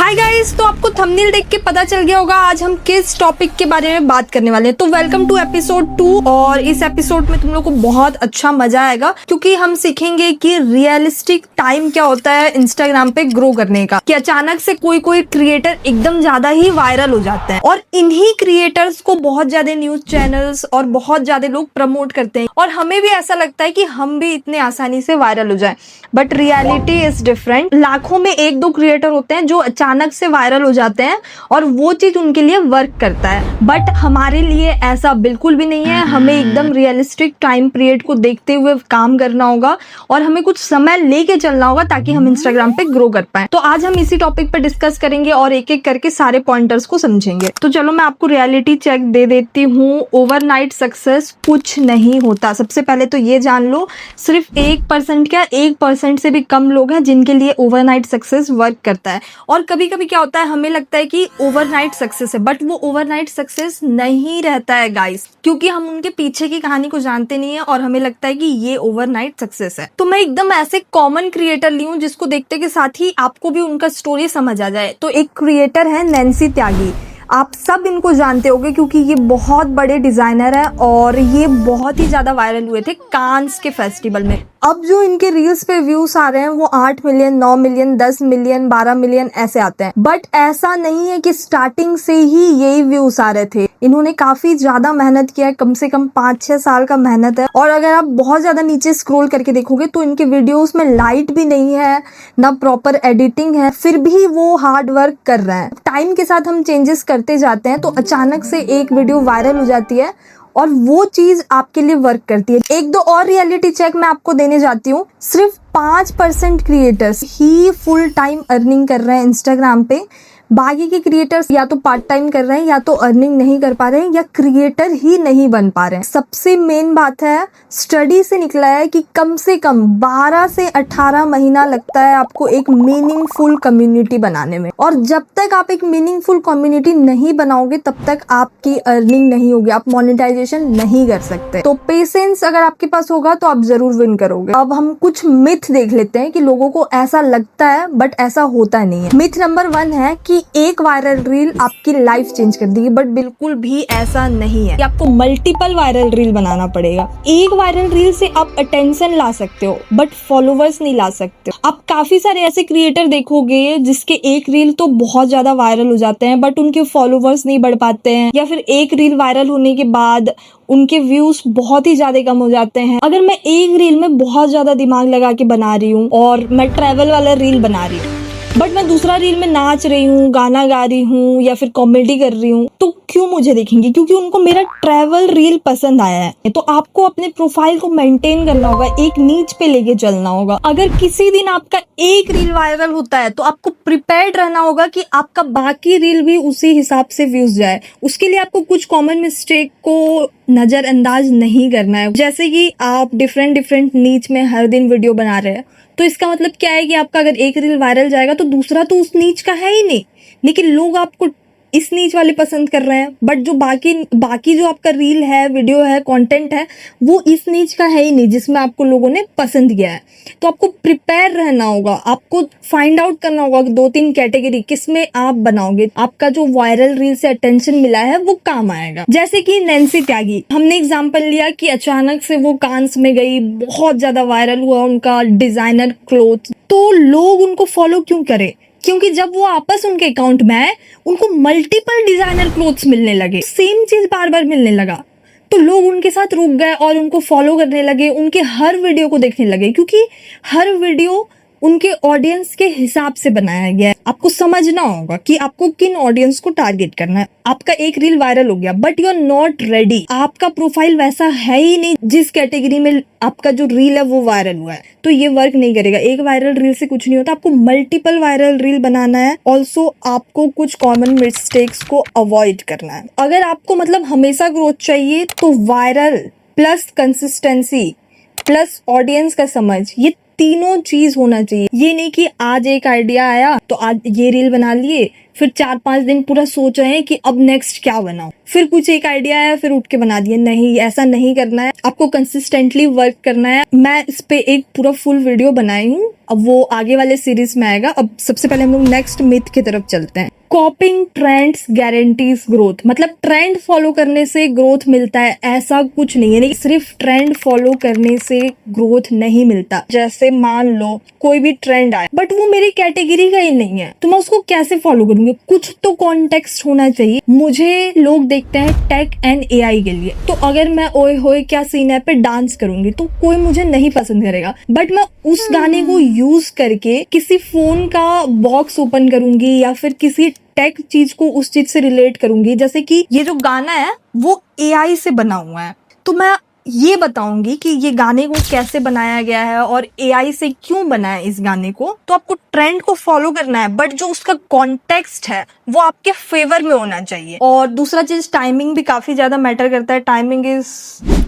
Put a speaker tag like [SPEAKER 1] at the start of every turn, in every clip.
[SPEAKER 1] Hi guys, तो आपको thumbnail देख के पता चल गया होगा आज हम किस टॉपिक के बारे में बात करने वाले हैं। तो वेलकम टू एपिसोड 2। और इस एपिसोड में तुम लोग को बहुत अच्छा मजा आएगा क्योंकि हम सीखेंगे कि रियलिस्टिक टाइम क्या होता है इंस्टाग्राम पे ग्रो करने का। कि अचानक से कोई क्रिएटर एकदम ज्यादा ही वायरल हो जाता है और इन्हीं क्रिएटर्स को बहुत ज्यादा न्यूज चैनल्स और बहुत ज्यादा लोग प्रमोट करते हैं और हमें भी ऐसा लगता है कि हम भी इतने आसानी से वायरल हो जाए। But reality is different. लाखों में एक दो क्रिएटर होते हैं जो अचानक से वायरल हो जाते हैं और वो चीज उनके लिए वर्क करता है। बट हमारे लिए ऐसा बिल्कुल भी नहीं है। हमें एकदम रियलिस्टिक टाइम पीरियड को देखते हुए काम करना होगा और हमें कुछ समय लेके चलना होगा ताकि हम इंस्टाग्राम पे ग्रो कर पाए। तो आज हम इसी टॉपिक पर डिस्कस करेंगे और एक एक करके सारे पॉइंटर्स को समझेंगे। तो चलो मैं आपको रियलिटी चेक दे देती हूँ। ओवरनाइट सक्सेस कुछ नहीं होता। सबसे पहले तो ये जान लो, सिर्फ 1% क्या 1% से भी कम लोग हैं जिनके लिए ओवरनाइट सक्सेस वर्क करता है। और कभी कभी क्या होता है, हमें लगता है कि ओवरनाइट सक्सेस है, बट वो ओवरनाइट सक्सेस नहीं रहता है गाइस, क्योंकि हम उनके पीछे की कहानी को जानते नहीं है और हमें लगता है कि ये ओवरनाइट सक्सेस है। तो मैं एकदम ऐसे कॉमन क्रिएटर ली हूँ जिसको देखते के साथ ही आपको भी उनका स्टोरी समझ आ जाए। तो एक क्रिएटर है नैन्सी त्यागी। आप सब इनको जानते होंगे क्योंकि ये बहुत बड़े डिजाइनर है और ये बहुत ही ज्यादा वायरल हुए थे कांस के फेस्टिवल में। अब जो इनके रील्स पे व्यूज आ रहे हैं वो 8 मिलियन, 9 मिलियन, 10 मिलियन, 12 मिलियन ऐसे आते हैं। बट ऐसा नहीं है कि स्टार्टिंग से ही यही व्यूज आ रहे थे। इन्होंने काफी ज्यादा मेहनत किया है, कम से कम 5-6 साल का मेहनत है। और अगर आप बहुत ज्यादा नीचे स्क्रॉल करके देखोगे तो इनके वीडियोस में लाइट भी नहीं है, ना प्रॉपर एडिटिंग है, फिर भी वो हार्ड वर्क कर रहे हैं। टाइम के साथ हम चेंजेस करते जाते हैं तो अचानक से एक वीडियो वायरल हो जाती है और वो चीज आपके लिए वर्क करती है। एक दो और रियलिटी चेक मैं आपको देने जाती हूँ। सिर्फ 5% क्रिएटर्स ही फुल टाइम अर्निंग कर रहे हैं इंस्टाग्राम पे। बाकी के क्रिएटर्स या तो पार्ट टाइम कर रहे हैं, या तो अर्निंग नहीं कर पा रहे हैं, या क्रिएटर ही नहीं बन पा रहे हैं। सबसे मेन बात है, स्टडी से निकला है कि कम से कम 12 से 18 महीना लगता है आपको एक मीनिंगफुल कम्युनिटी बनाने में। और जब तक आप एक मीनिंगफुल कम्युनिटी नहीं बनाओगे तब तक आपकी अर्निंग नहीं होगी, आप मोनेटाइजेशन नहीं कर सकते। तो पेशेंस अगर आपके पास होगा तो आप जरूर विन करोगे। अब हम कुछ मिथ देख लेते हैं कि लोगों को ऐसा लगता है बट ऐसा होता नहीं है। मिथ नंबर 1 है कि एक वायरल रील आपकी लाइफ चेंज कर देगी, बट बिल्कुल भी ऐसा नहीं है। कि आपको मल्टीपल वायरल रील बनाना पड़ेगा। एक वायरल रील से आप अटेंशन ला सकते हो बट फॉलोवर्स नहीं ला सकते। आप काफी सारे ऐसे क्रिएटर देखोगे जिसके एक रील तो बहुत ज्यादा वायरल हो जाते हैं बट उनके फॉलोवर्स नहीं बढ़ पाते हैं, या फिर एक रील वायरल होने के बाद उनके व्यूज बहुत ही ज्यादा कम हो जाते हैं। अगर मैं एक रील में बहुत ज्यादा दिमाग लगा के बना रही हूँ और मैं ट्रैवल वाला रील बना रही हूँ बट मैं दूसरा रील में नाच रही हूँ, गाना गा रही हूँ या फिर कॉमेडी कर रही हूँ, तो क्यों मुझे देखेंगे? क्योंकि उनको मेरा ट्रैवल रील पसंद आया है। तो आपको अपने प्रोफाइल को मेंटेन करना होगा, एक नीच पे लेके चलना होगा। अगर किसी दिन आपका एक रील वायरल होता है तो आपको प्रिपेयर्ड रहना होगा कि आपका बाकी रील भी उसी हिसाब से व्यूज जाए। उसके लिए आपको कुछ कॉमन मिस्टेक को नजरअंदाज नहीं करना है। जैसे कि आप डिफरेंट नीच में हर दिन वीडियो बना रहे हैं तो इसका मतलब क्या है कि आपका अगर एक रील वायरल जाएगा तो दूसरा तो उस नीच का है ही नहीं, लेकिन लोग आपको इस नीच वाले पसंद कर रहे हैं। बट जो बाकी जो आपका रील है, वीडियो है, कंटेंट है, वो इस नीच का है ही नहीं जिसमें आपको लोगों ने पसंद किया है। तो आपको प्रिपेयर रहना होगा, आपको फाइंड आउट करना होगा कि 2-3 कैटेगरी किसमें आप बनाओगे, आपका जो वायरल रील से अटेंशन मिला है वो काम आएगा। जैसे कि नैन्सी त्यागी, हमने एग्जाम्पल लिया कि अचानक से वो कांस में गई, बहुत ज्यादा वायरल हुआ उनका डिजाइनर क्लोथ, तो लोग उनको फॉलो क्यों करें? क्योंकि जब वो आपस उनके अकाउंट में आए उनको मल्टीपल डिजाइनर क्लोथ्स मिलने लगे, सेम चीज बार बार मिलने लगा, तो लोग उनके साथ रुक गए और उनको फॉलो करने लगे, उनके हर वीडियो को देखने लगे, क्योंकि हर वीडियो उनके ऑडियंस के हिसाब से बनाया गया है। आपको समझना होगा कि आपको किन ऑडियंस को टारगेट करना है। आपका एक रील वायरल हो गया but you are not ready, आपका प्रोफाइल वैसा है ही नहीं जिस कैटेगरी में आपका जो रील है वो वायरल हुआ है, तो ये वर्क नहीं करेगा। एक वायरल रील से कुछ नहीं होता, आपको मल्टीपल वायरल रील बनाना है। ऑल्सो आपको कुछ कॉमन मिस्टेक्स को अवॉइड करना है। अगर आपको मतलब हमेशा ग्रोथ चाहिए तो viral plus consistency plus audience का समझ, ये तीनों चीज होना चाहिए। ये नहीं कि आज एक आइडिया आया तो आज ये रील बना लिए, फिर 4-5 दिन पूरा सोच रहे हैं कि अब नेक्स्ट क्या बनाओ, फिर कुछ एक आइडिया आया, फिर उठ के बना दिया। नहीं, ऐसा नहीं करना है, आपको कंसिस्टेंटली वर्क करना है। मैं इस पे एक पूरा फुल वीडियो बनाई हूँ, अब वो आगे वाले सीरीज में आएगा। अब सबसे पहले हम लोग नेक्स्ट मिथ की तरफ चलते हैं। कॉपिंग ट्रेंड्स गारंटीज ग्रोथ, मतलब ट्रेंड फॉलो करने से ग्रोथ मिलता है, ऐसा कुछ नहीं है। नहीं, सिर्फ ट्रेंड फॉलो करने से ग्रोथ नहीं मिलता। जैसे मान लो कोई भी ट्रेंड आए बट वो मेरी कैटेगरी का ही नहीं है, तो मैं उसको कैसे फॉलो करूंगी? कुछ तो कॉन्टेक्स्ट होना चाहिए। मुझे लोग देखते हैं टेक एंड एआई के लिए, तो अगर मैं ओए होए क्या सीन है पे डांस करूंगी तो कोई मुझे नहीं पसंद करेगा। बट मैं उस गाने को यूज करके किसी फोन का बॉक्स ओपन करूंगी या फिर किसी टेक चीज को उस चीज से रिलेट करूंगी। जैसे कि ये जो गाना है वो एआई से बना हुआ है, तो मैं ये बताऊंगी कि ये गाने को कैसे बनाया गया है और एआई से क्यों बना है इस गाने को। तो आपको ट्रेंड को फॉलो करना है, बट जो उसका कॉन्टेक्स्ट है वो आपके फेवर में होना चाहिए। और दूसरा चीज, टाइमिंग भी काफी ज्यादा मैटर करता है। Timing is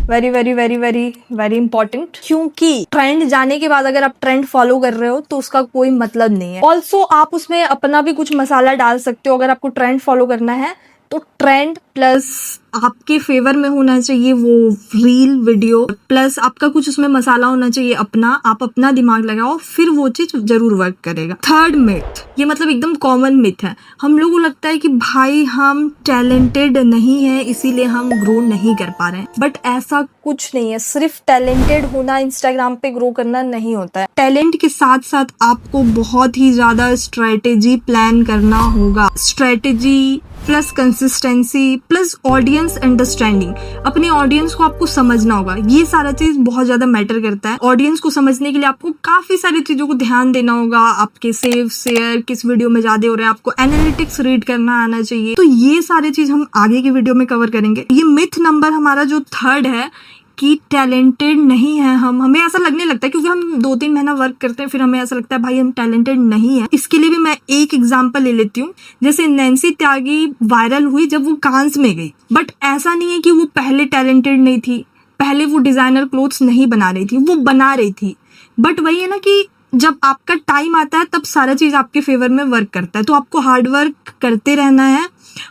[SPEAKER 1] very very very very very important, क्योंकि ट्रेंड जाने के बाद अगर आप ट्रेंड फॉलो कर रहे हो तो उसका कोई मतलब नहीं है। ऑल्सो आप उसमें अपना भी कुछ मसाला डाल सकते हो। अगर आपको ट्रेंड फॉलो करना है तो ट्रेंड प्लस आपके फेवर में होना चाहिए वो रील वीडियो, प्लस आपका कुछ उसमें मसाला होना चाहिए अपना। आप अपना दिमाग लगाओ, फिर वो चीज जरूर वर्क करेगा। थर्ड मिथ, ये मतलब एकदम कॉमन मिथ है। हम लोगों को लगता है कि भाई हम टैलेंटेड नहीं है इसीलिए हम ग्रो नहीं कर पा रहे हैं, बट ऐसा कुछ नहीं है। सिर्फ टैलेंटेड होना इंस्टाग्राम पे ग्रो करना नहीं होता है। टैलेंट के साथ साथ आपको बहुत ही ज्यादा स्ट्रेटेजी प्लान करना होगा। Strategy plus consistency plus audience understanding, अपने ऑडियंस को आपको समझना होगा। ये सारा चीज बहुत ज्यादा मैटर करता है। ऑडियंस को समझने के लिए आपको काफी सारी चीजों को ध्यान देना होगा। आपके सेव शेयर किस वीडियो में ज्यादा हो रहा है, आपको एनालिटिक्स रीड करना आना चाहिए। तो ये सारी चीज हम आगे की वीडियो में कवर करेंगे। ये मिथ नंबर हमारा जो थर्ड है कि टैलेंटेड नहीं है हम, हमें ऐसा लगने लगता है क्योंकि हम 2-3 महीना वर्क करते हैं, फिर हमें ऐसा लगता है भाई हम टैलेंटेड नहीं है। इसके लिए भी मैं एक एग्जांपल ले लेती हूँ। जैसे नैन्सी त्यागी वायरल हुई जब वो कांस में गई, बट ऐसा नहीं है कि वो पहले टैलेंटेड नहीं थी। पहले वो डिजाइनर क्लोथ्स नहीं बना रही थी, वो बना रही थी। बट वही है ना कि जब आपका टाइम आता है तब सारा चीज आपके फेवर में वर्क करता है। तो आपको हार्ड वर्क करते रहना है।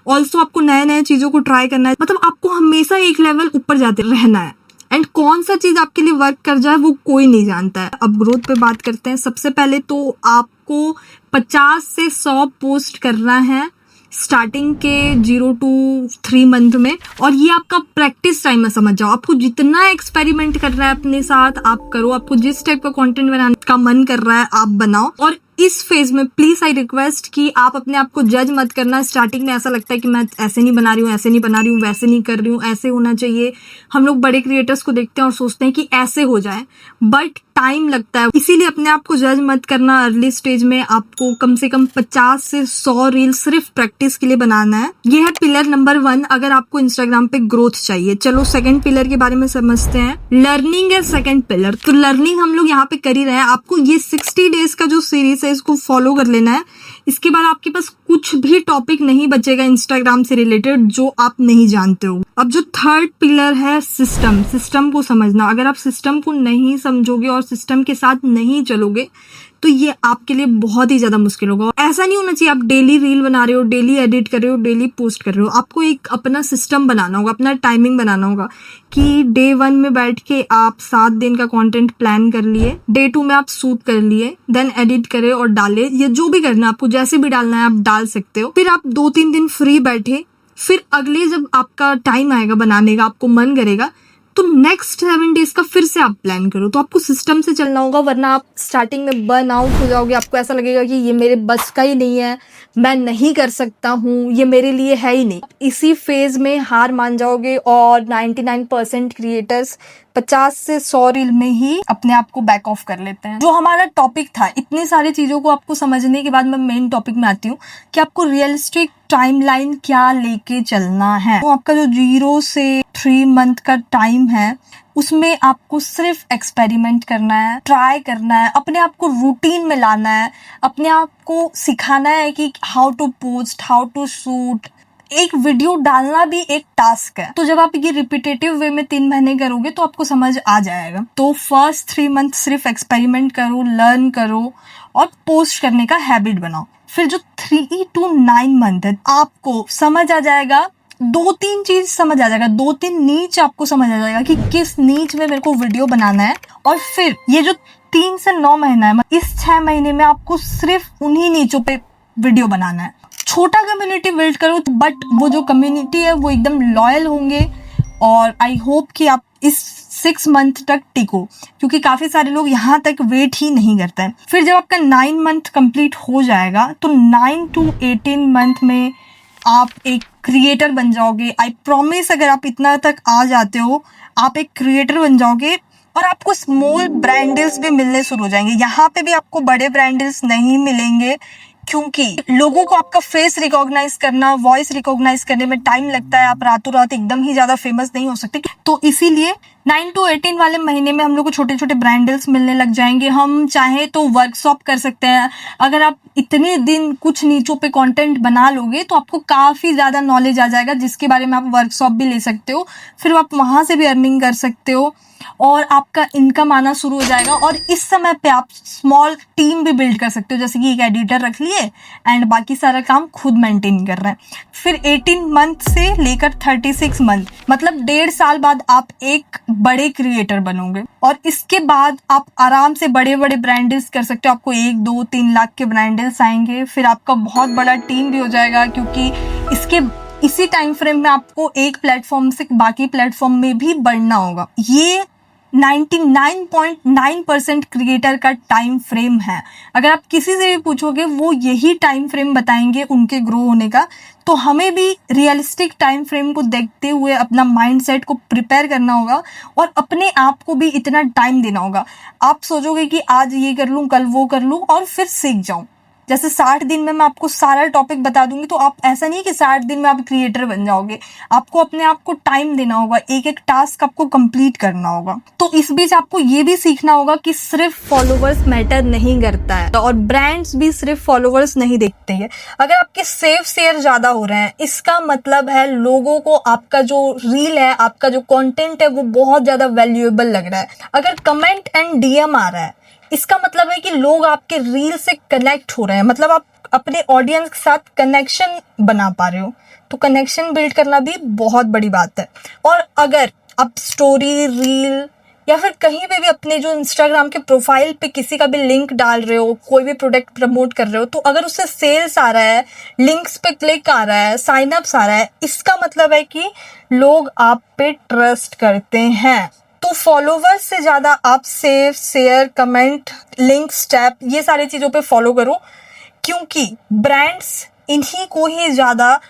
[SPEAKER 1] ऑल्सो आपको नए नए चीजों को ट्राई करना है, मतलब आपको हमेशा एक लेवल ऊपर जाते रहना है। एंड कौन सा चीज आपके लिए वर्क कर जाए वो कोई नहीं जानता है। अब ग्रोथ पे बात करते हैं। सबसे पहले तो आपको 50 से 100 पोस्ट करना है स्टार्टिंग के 0 to 3 मंथ में, और ये आपका प्रैक्टिस टाइम में समझ जाओ। आपको जितना एक्सपेरिमेंट करना है अपने साथ आप करो। आपको जिस टाइप का कंटेंट बनाने का मन कर रहा है आप बनाओ। और इस फेज में प्लीज आई रिक्वेस्ट कि आप अपने आप को जज मत करना। स्टार्टिंग में ऐसा लगता है कि मैं ऐसे नहीं बना रही हूँ, ऐसे नहीं बना रही हूँ, वैसे नहीं कर रही हूँ, ऐसे होना चाहिए। हम लोग बड़े क्रिएटर्स को देखते हैं और सोचते हैं कि ऐसे हो जाए, बट टाइम लगता है। इसीलिए अपने आप को जज मत करना। अर्ली स्टेज में आपको कम से कम 50 से 100 रील सिर्फ प्रैक्टिस के लिए बनाना है। ये है पिलर नंबर 1 अगर आपको इंस्टाग्राम पे ग्रोथ चाहिए। चलो सेकंड पिलर के बारे में समझते हैं। लर्निंग है सेकंड पिलर। तो लर्निंग हम लोग यहाँ पे कर ही रहे हैं। आपको ये 60 डेज का जो सीरीज है इसको फॉलो कर लेना है। इसके बाद आपके पास कुछ भी टॉपिक नहीं बचेगा इंस्टाग्राम से रिलेटेड जो आप नहीं जानते हो। अब जो थर्ड पिलर है सिस्टम, सिस्टम को समझना। अगर आप सिस्टम को नहीं समझोगे और सिस्टम के साथ नहीं चलोगे तो ये आपके लिए बहुत ही ज्यादा मुश्किल होगा। ऐसा नहीं होना चाहिए आप डेली रील बना रहे हो, डेली एडिट कर रहे हो, डेली पोस्ट कर रहे हो। आपको एक अपना सिस्टम बनाना होगा, अपना टाइमिंग बनाना होगा कि डे 1 में बैठ के आप 7 दिन का कंटेंट प्लान कर लिए, डे 2 में आप शूट कर लिए, देन एडिट करे और डाले। ये जो भी करना है आपको, जैसे भी डालना है आप डाल सकते हो। फिर आप 2-3 दिन फ्री बैठे, फिर अगले जब आपका टाइम आएगा बनाने का, आपको मन करेगा तो नेक्स्ट 7 डेज का फिर से आप प्लान करो। तो आपको सिस्टम से चलना होगा, वरना आप स्टार्टिंग में बर्न आउट हो जाओगे। आपको ऐसा लगेगा कि ये मेरे बस का ही नहीं है, मैं नहीं कर सकता हूँ, ये मेरे लिए है ही नहीं। इसी फेज में हार मान जाओगे और 99% क्रिएटर्स 50 से 100 रील में ही अपने आप को बैक ऑफ कर लेते हैं। जो हमारा टॉपिक था, इतनी सारी चीजों को आपको समझने के बाद मैं मेन टॉपिक में आती हूँ कि आपको रियलिस्टिक टाइमलाइन क्या लेके चलना है। तो आपका जो 0 से 3 मंथ का टाइम है उसमें आपको सिर्फ एक्सपेरिमेंट करना है, ट्राई करना है, अपने आप को रूटीन में लाना है, अपने आप को सिखाना है कि how to post, how to shoot. एक वीडियो डालना भी एक टास्क है। तो जब आप ये रिपीटेटिव वे में 3 महीने करोगे तो आपको समझ आ जाएगा। तो फर्स्ट 3 मंथ सिर्फ एक्सपेरिमेंट करो, लर्न करो और पोस्ट करने का हैबिट बनाओ। फिर जो 3 to 9 मंथ है आपको समझ आ जाएगा, 2-3 चीज समझ आ जाएगा, 2-3 नीच आपको समझ आ जाएगा कि किस नीच में मेरे को वीडियो बनाना है। और फिर ये जो 3 से 9 महीना है, इस 6 महीने में आपको सिर्फ उन्हीं नीचों पे वीडियो बनाना है। छोटा कम्युनिटी बिल्ड करो, बट वो जो कम्युनिटी है वो एकदम लॉयल होंगे। और आई होप कि आप इस 6 मंथ तक टिको, क्योंकि काफी सारे लोग यहाँ तक वेट ही नहीं करते हैं। फिर जब आपका 9 मंथ कंप्लीट हो जाएगा तो 9 to 18 मंथ में आप एक क्रिएटर बन जाओगे। आई प्रॉमिस, अगर आप इतना तक आ जाते हो आप एक क्रिएटर बन जाओगे और आपको स्मॉल ब्रांड्स भी मिलने शुरू हो जाएंगे। यहाँ पे भी आपको बड़े ब्रांड्स नहीं मिलेंगे, क्योंकि लोगों को आपका फेस रिकॉग्नाइज करना, वॉइस रिकॉग्नाइज करने में टाइम लगता है। आप रातों रात एकदम ही ज्यादा फेमस नहीं हो सकते। तो इसीलिए 9 to 18 वाले महीने में हम लोग को छोटे छोटे ब्रांडल्स मिलने लग जाएंगे। हम चाहे तो वर्कशॉप कर सकते हैं। अगर आप इतने दिन कुछ नीचों पे कंटेंट बना लोगे तो आपको काफी ज्यादा नॉलेज आ जाएगा, जिसके बारे में आप वर्कशॉप भी ले सकते हो। फिर आप वहां से भी अर्निंग कर सकते हो और आपका इनकम आना शुरू हो जाएगा। और इस समय पे आप स्मॉल टीम भी बिल्ड कर सकते हो, जैसे कि एक एडिटर रख लिए एंड बाकी सारा काम खुद मेंटेन कर रहे हैं। फिर 18 मंथ से लेकर 36 मंथ, मतलब 1.5 साल बाद आप एक बड़े क्रिएटर बनोगे। और इसके बाद आप आराम से बड़े बड़े ब्रांड्स कर सकते हो। आपको 1-2-3 लाख के ब्रांड्स आएंगे। फिर आपका बहुत बड़ा टीम भी हो जाएगा, क्योंकि इसी टाइम फ्रेम में आपको एक प्लेटफॉर्म से बाकी प्लेटफॉर्म में भी बढ़ना होगा। ये 99.9% क्रिएटर का टाइम फ्रेम है। अगर आप किसी से भी पूछोगे वो यही टाइम फ्रेम बताएंगे उनके ग्रो होने का। तो हमें भी रियलिस्टिक टाइम फ्रेम को देखते हुए अपना माइंडसेट को प्रिपेयर करना होगा और अपने आप को भी इतना टाइम देना होगा। आप सोचोगे कि आज ये कर लूँ, कल वो कर लूँ और फिर सीख जाऊँ। जैसे 60 दिन में मैं आपको सारा टॉपिक बता दूंगी, तो आप ऐसा नहीं कि 60 दिन में आप क्रिएटर बन जाओगे। आपको अपने आप को टाइम देना होगा, एक एक टास्क आपको कंप्लीट करना होगा। तो इस बीच आपको ये भी सीखना होगा कि सिर्फ फॉलोवर्स मैटर नहीं करता है और ब्रांड्स भी सिर्फ फॉलोवर्स नहीं देखते हैं। अगर आपके सेव शेयर ज्यादा हो रहे हैं, इसका मतलब है लोगों को आपका जो रील है, आपका जो कंटेंट है वो बहुत ज्यादा वैल्यूएबल लग रहा है। अगर कमेंट एंड डीएम आ रहा है, इसका मतलब है कि लोग आपके रील से कनेक्ट हो रहे हैं, मतलब आप अपने ऑडियंस के साथ कनेक्शन बना पा रहे हो। तो कनेक्शन बिल्ड करना भी बहुत बड़ी बात है। और अगर आप स्टोरी, रील या फिर कहीं पे भी अपने जो इंस्टाग्राम के प्रोफाइल पे किसी का भी लिंक डाल रहे हो, कोई भी प्रोडक्ट प्रमोट कर रहे हो, तो अगर उससे सेल्स आ रहा है, लिंक्स पे क्लिक आ रहा है, साइन अप्स आ रहा है, इसका मतलब है कि लोग आप पे ट्रस्ट करते हैं। तो फॉलोवर्स से ज्यादा आप save, share, comment, link, step, ये सारी चीजों पे फॉलो करो, क्योंकि ब्रांड्स इन्हीं को ही ज्यादा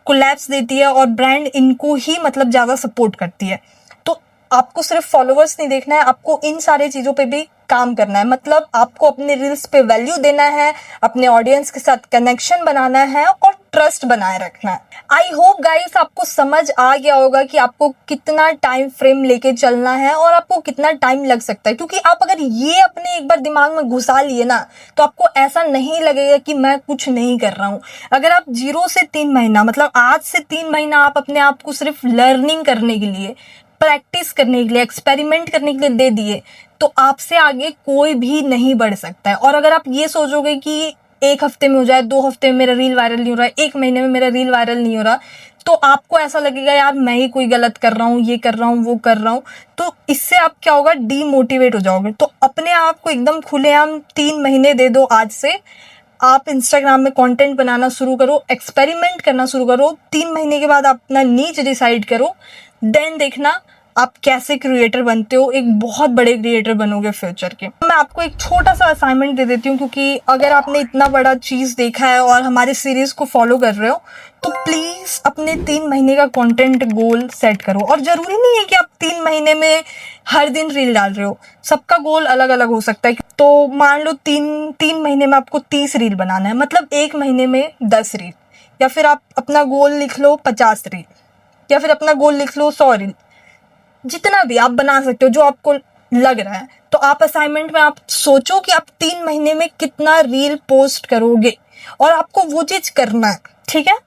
[SPEAKER 1] कोलैब्स देती है और ब्रांड इनको ही मतलब ज्यादा सपोर्ट करती है। तो आपको सिर्फ फॉलोवर्स नहीं देखना है, आपको इन सारी चीजों पे भी काम करना है। मतलब आपको अपने रील्स पे वैल्यू देना है, अपने ऑडियंस के साथ कनेक्शन बनाना है और ट्रस्ट बनाए रखना है। आई होप गाइस आपको समझ आ गया होगा कि आपको कितना टाइम फ्रेम लेके चलना है और आपको कितना टाइम लग सकता है। क्योंकि आप अगर ये अपने एक बार दिमाग में घुसा लिए ना, तो आपको ऐसा नहीं लगेगा कि मैं कुछ नहीं कर रहा हूँ। अगर आप 0 से 3 महीना, मतलब आज से 3 महीना आप अपने आप को सिर्फ लर्निंग करने के लिए, प्रैक्टिस करने के लिए, एक्सपेरिमेंट करने के लिए दे दिए, तो आपसे आगे कोई भी नहीं बढ़ सकता है। और अगर आप ये सोचोगे कि 1 हफ्ते में हो जाए, 2 हफ्ते में मेरा रील वायरल नहीं हो रहा है, 1 महीने में मेरा रील वायरल नहीं हो रहा, तो आपको ऐसा लगेगा यार मैं ही कोई गलत कर रहा हूँ, ये कर रहा हूँ, वो कर रहा हूँ। तो इससे आप क्या होगा, डीमोटिवेट हो जाओगे। तो अपने आप को एकदम खुलेआम 3 महीने दे दो आज से। आप इंस्टाग्राम में कंटेंट बनाना शुरू करो, एक्सपेरिमेंट करना शुरू करो। 3 महीने के बाद आप अपना नीच डिसाइड करो, देन देखना आप कैसे क्रिएटर बनते हो, एक बहुत बड़े क्रिएटर बनोगे फ्यूचर के। मैं आपको एक छोटा सा असाइनमेंट दे देती हूँ, क्योंकि अगर आपने इतना बड़ा चीज देखा है और हमारे सीरीज को फॉलो कर रहे हो, तो प्लीज अपने 3 महीने का कंटेंट गोल सेट करो। और जरूरी नहीं है कि आप 3 महीने में हर दिन रील डाल रहे हो, सबका गोल अलग अलग हो सकता है। तो मान लो 3 महीने में आपको 30 रील बनाना है, मतलब 1 महीने में 10 रील, या फिर आप अपना गोल लिख लो 50 रील, या फिर अपना गोल लिख लो 100 रील, जितना भी आप बना सकते हो जो आपको लग रहा है। तो आप असाइनमेंट में आप सोचो कि आप 3 महीने में कितना रील पोस्ट करोगे और आपको वो चीज करना है, ठीक है।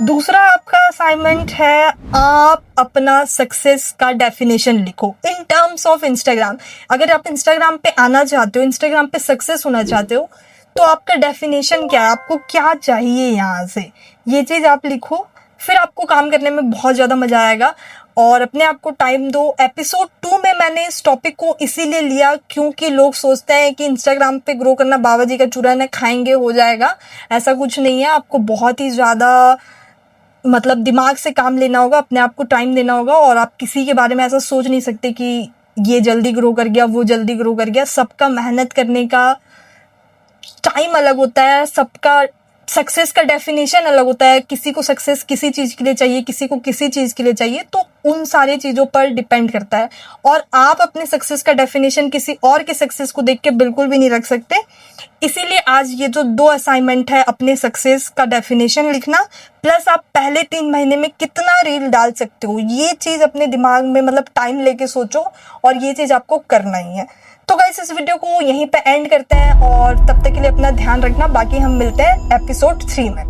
[SPEAKER 1] दूसरा आपका असाइनमेंट है, आप अपना सक्सेस का डेफिनेशन लिखो इन टर्म्स ऑफ इंस्टाग्राम। अगर आप इंस्टाग्राम पे आना चाहते हो, इंस्टाग्राम पे सक्सेस होना चाहते हो, तो आपका डेफिनेशन क्या है, आपको क्या चाहिए यहाँ से, ये चीज़ आप लिखो, फिर आपको काम करने में बहुत ज़्यादा मज़ा आएगा। और अपने आप को टाइम दो। एपिसोड 2 में मैंने इस टॉपिक को इसीलिए लिया क्योंकि लोग सोचते हैं कि इंस्टाग्राम पे ग्रो करना बाबा जी का चूरन है, खाएंगे हो जाएगा। ऐसा कुछ नहीं है, आपको बहुत ही ज़्यादा मतलब दिमाग से काम लेना होगा, अपने आप को टाइम देना होगा। और आप किसी के बारे में ऐसा सोच नहीं सकते कि ये जल्दी ग्रो कर गया, वो जल्दी ग्रो कर गया। सबका मेहनत करने का टाइम अलग होता है, सबका सक्सेस का डेफिनेशन अलग होता है। किसी को सक्सेस किसी चीज़ के लिए चाहिए, किसी को किसी चीज़ के लिए चाहिए, तो उन सारी चीज़ों पर डिपेंड करता है। और आप अपने सक्सेस का डेफिनेशन किसी और के सक्सेस को देख के बिल्कुल भी नहीं रख सकते। इसीलिए आज ये जो 2 असाइनमेंट है, अपने सक्सेस का डेफिनेशन लिखना, प्लस आप पहले 3 महीने में कितना रील डाल सकते हो, ये चीज़ अपने दिमाग में मतलब टाइम लेके सोचो, और ये चीज़ आपको करना ही है। तो गाइस इस वीडियो को यहीं पे एंड करते हैं, और तब तक के लिए अपना ध्यान रखना। बाकी हम मिलते हैं एपिसोड 3 में।